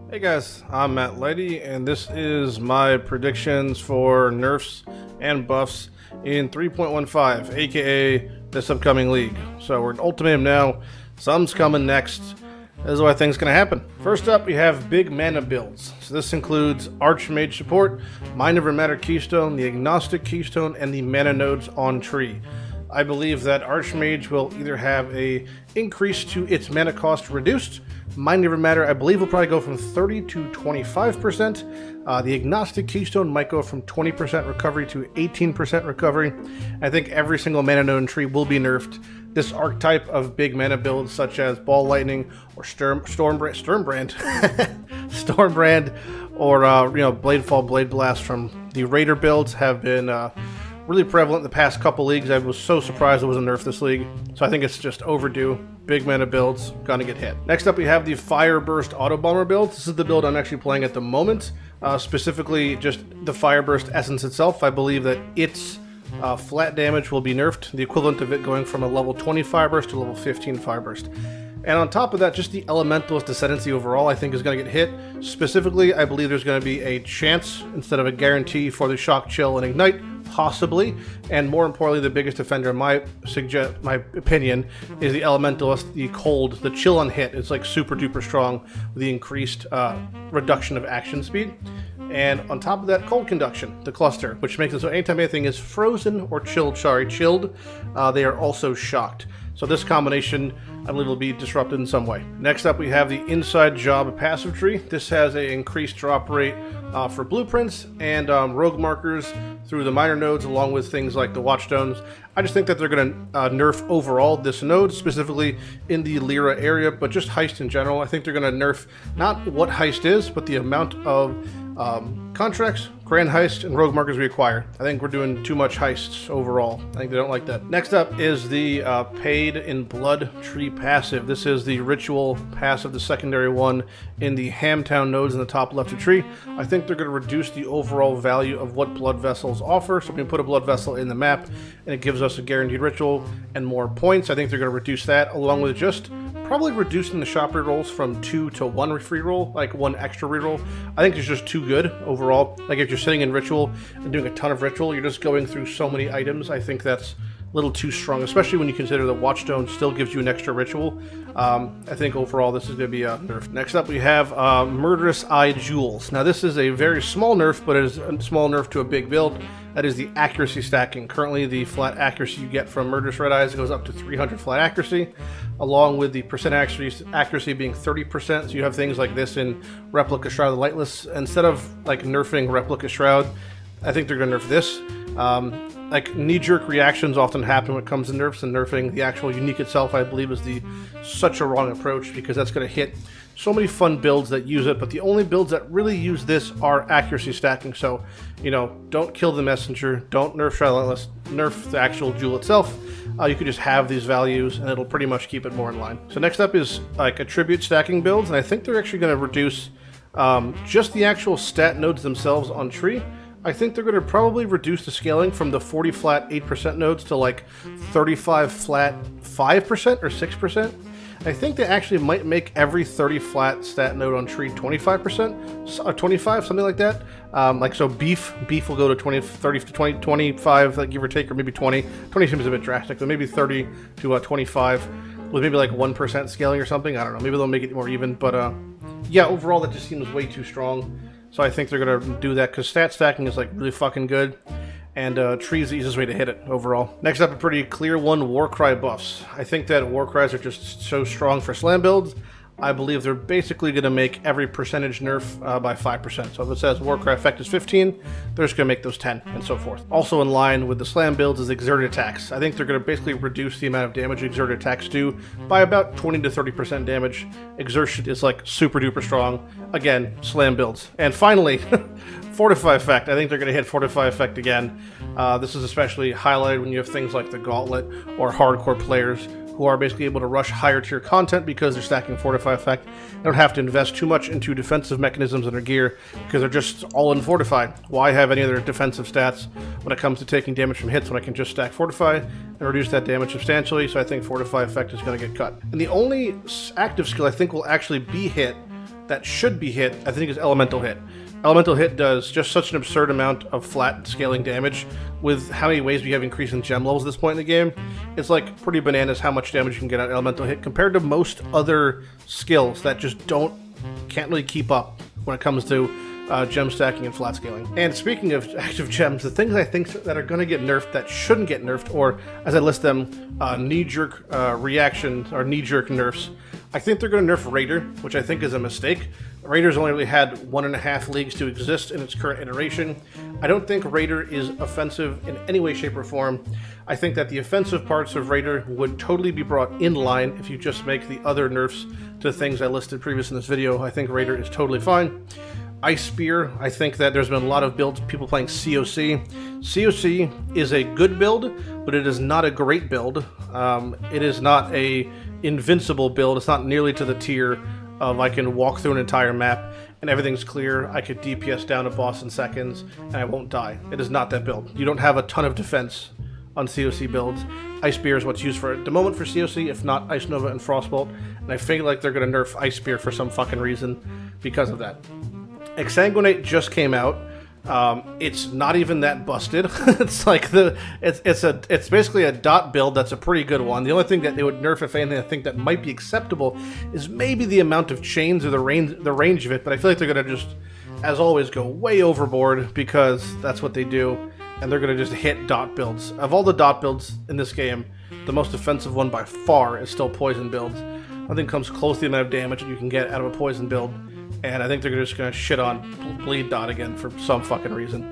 Hey guys, I'm Matt Lighty, and this is my predictions for nerfs and buffs in 3.15, aka this upcoming league. So we're in Ultimatum now, something's coming next. This is what I think is going to happen. First up, we have big mana builds. So this includes ARCHEMAGE support, Mind Never Matter Keystone, the Agnostic Keystone, and the mana nodes on tree. I believe that ARCHEMAGE will either have a increase to its mana cost reduced. Mind Never Matter, I believe, will probably go from 30 to 25%. The Agnostic Keystone might go from 20% recovery to 18% recovery. I think every single mana node and tree will be nerfed. This archetype of big mana builds, such as Ball Lightning or Stormbrand, or Bladefall, Blade Blast from the Raider builds have been really prevalent in the past couple leagues. I was so surprised it was a nerf this league. So I think it's just overdue. Big mana builds, gonna get hit. Next up, we have the FIREBURST Auto Bomber build. This is the build I'm actually playing at the moment. Specifically, just the FIREBURST essence itself. I believe that its flat damage will be nerfed, the equivalent of it going from a level 20 FIREBURST to level 15 FIREBURST. And on top of that, just the Elementalist Ascendancy overall, I think, is going to get hit. Specifically, I believe there's going to be a chance instead of a guarantee for the Shock, Chill, and Ignite, possibly. And more importantly, the biggest defender, in my opinion, is the Elementalist, the Cold, the Chill on hit. It's like super duper strong with the increased reduction of action speed. And on top of that, Cold Conduction, the cluster, which makes it so anytime anything is frozen or chilled, they are also shocked. So this combination, I believe, will be disrupted in some way. Next up, we have the Inside Job passive tree. This has an increased drop rate for blueprints and rogue markers through the minor nodes, along with things like the watchstones. I just think that they're going to nerf overall this node, specifically in the Lyra area, but just heist in general. I think they're going to nerf not what heist is, but the amount of contracts, grand heist, and rogue markers we acquire. I think we're doing too much heists overall. I think they don't like that. Next up is the Paid in Blood tree passive. This is the ritual passive, the secondary one in the Hamtown nodes in the top left of tree. I think they're going to reduce the overall value of what blood vessels offer. So we can put a blood vessel in the map, and it gives us a guaranteed ritual and more points. I think they're going to reduce that, along with just probably reducing the shop rerolls from 2 to 1 free roll, like 1 extra reroll. I think it's just too good overall. Like if you're sitting in ritual and doing a ton of ritual, you're just going through so many items. I think that's a little too strong, especially when you consider the Watchstone still gives you an extra ritual. I think overall this is going to be a nerf. Next up, we have Murderous Eye Jewels. Now this is a very small nerf, but it is a small nerf to a big build. That is the accuracy stacking. Currently, the flat accuracy you get from Murderous Red Eyes goes up to 300 flat accuracy, along with the percent accuracy being 30%. So you have things like this in Replica Shroud of the Lightless. Instead of like nerfing Replica Shroud, I think they're going to nerf this. Like knee-jerk reactions often happen when it comes to nerfs, and nerfing the actual unique itself, I believe, is such a wrong approach, because that's going to hit so many fun builds that use it, but the only builds that really use this are accuracy stacking. So, don't kill the messenger, don't nerf Shroud, nerf the actual jewel itself. You could just have these values, and it'll pretty much keep it more in line. So next up is like attribute stacking builds, and I think they're actually going to reduce just the actual stat nodes themselves on tree. I think they're going to probably reduce the scaling from the 40 flat 8% nodes to like 35 flat 5% or 6%. I think they actually might make every 30 flat stat node on tree 25%, 25, something like that. Like so beef will go to 20, 30 to 20, 25, like give or take, or maybe 20. 20 seems a bit drastic, but maybe 30 to 25 with maybe like 1% scaling or something. I don't know. Maybe they'll make it more even, but yeah, overall that just seems way too strong. So I think they're going to do that, because stat stacking is like really fucking good, and tree is the easiest way to hit it overall. Next up, a pretty clear one, Warcry buffs. I think that Warcries are just so strong for slam builds. I believe they're basically going to make every percentage nerf by 5%. So if it says Warcry effect is 15, they're just going to make those 10, and so forth. Also in line with the slam builds is exerted attacks. I think they're going to basically reduce the amount of damage exerted attacks do by about 20 to 30% damage. Exertion is like super duper strong. Again, slam builds. And finally, Fortify effect. I think they're going to hit Fortify effect again. This is especially highlighted when you have things like the Gauntlet or hardcore players who are basically able to rush higher tier content because they're stacking Fortify effect. They don't have to invest too much into defensive mechanisms in their gear because they're just all in Fortify. Why have any other defensive stats when it comes to taking damage from hits when I can just stack Fortify and reduce that damage substantially? So I think Fortify effect is going to get cut. And the only active skill I think will actually be hit that should be hit, I think, is Elemental Hit. Elemental Hit does just such an absurd amount of flat scaling damage with how many ways we have increasing gem levels at this point in the game. It's like pretty bananas how much damage you can get out of Elemental Hit compared to most other skills that just can't really keep up when it comes to gem stacking and flat scaling. And speaking of active gems, the things I think that are going to get nerfed that shouldn't get nerfed, or as I list them, knee-jerk reactions or knee-jerk nerfs, I think they're going to nerf Raider, which I think is a mistake. Raider's only really had 1.5 leagues to exist in its current iteration. I don't think Raider is offensive in any way, shape, or form. I think that the offensive parts of Raider would totally be brought in line if you just make the other nerfs to things I listed previous in this video. I think Raider is totally fine. Ice Spear, I think that there's been a lot of builds, people playing COC. COC is a good build, but it is not a great build. It is not a invincible build. It's not nearly to the tier of I can walk through an entire map and everything's clear. I could DPS down a boss in seconds and I won't die. It is not that build. You don't have a ton of defense on COC builds. Ice Spear is what's used for at the moment for COC, if not Ice Nova and Frostbolt. And I feel like they're going to nerf Ice Spear for some fucking reason because of that. Exsanguinate just came out. It's not even that busted. It's like it's basically a dot build that's a pretty good one. The only thing that they would nerf, if anything, I think that might be acceptable is maybe the amount of chains or the range of it. But I feel like they're gonna just, as always, go way overboard because that's what they do, and they're gonna just hit dot builds. Of all the dot builds in this game, the most offensive one by far is still poison builds. Nothing comes close to the amount of damage that you can get out of a poison build. And I think they're just going to shit on Bleed Dot again for some fucking reason.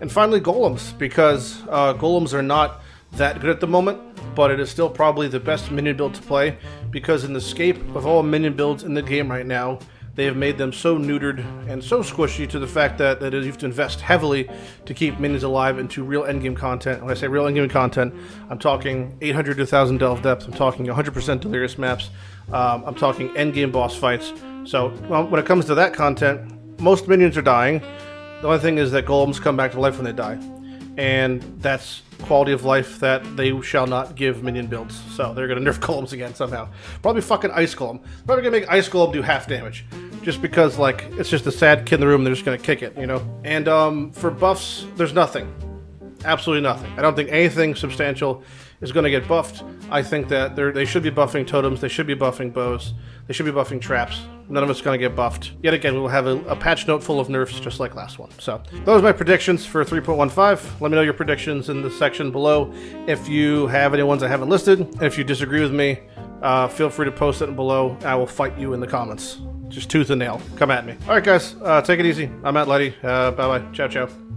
And finally, Golems, because Golems are not that good at the moment, but it is still probably the best minion build to play, because in the scape of all minion builds in the game right now, they have made them so neutered and so squishy to the fact that you have to invest heavily to keep minions alive into real endgame content. When I say real endgame content, I'm talking 800 to 1,000 delve depth, I'm talking 100% delirious maps, I'm talking endgame boss fights. So when it comes to that content, most minions are dying. The only thing is that golems come back to life when they die. And that's quality of life that they shall not give minion builds. So they're going to nerf golems again somehow. Probably fucking ice golem. Probably going to make ice golem do half damage. Just because, like, it's just a sad kid in the room, they're just going to kick it, you know? And for buffs, there's nothing. Absolutely nothing. I don't think anything substantial is going to get buffed. I think that they should be buffing totems, they should be buffing bows, they should be buffing traps. None of it's going to get buffed. Yet again, we will have a patch note full of nerfs just like last one. So those are my predictions for 3.15. Let me know your predictions in the section below. If you have any ones I haven't listed, and if you disagree with me, feel free to post it below. I will fight you in the comments. Just tooth and nail. Come at me. All right, guys, take it easy. I'm Matt Lighty. Bye-bye. Ciao, ciao.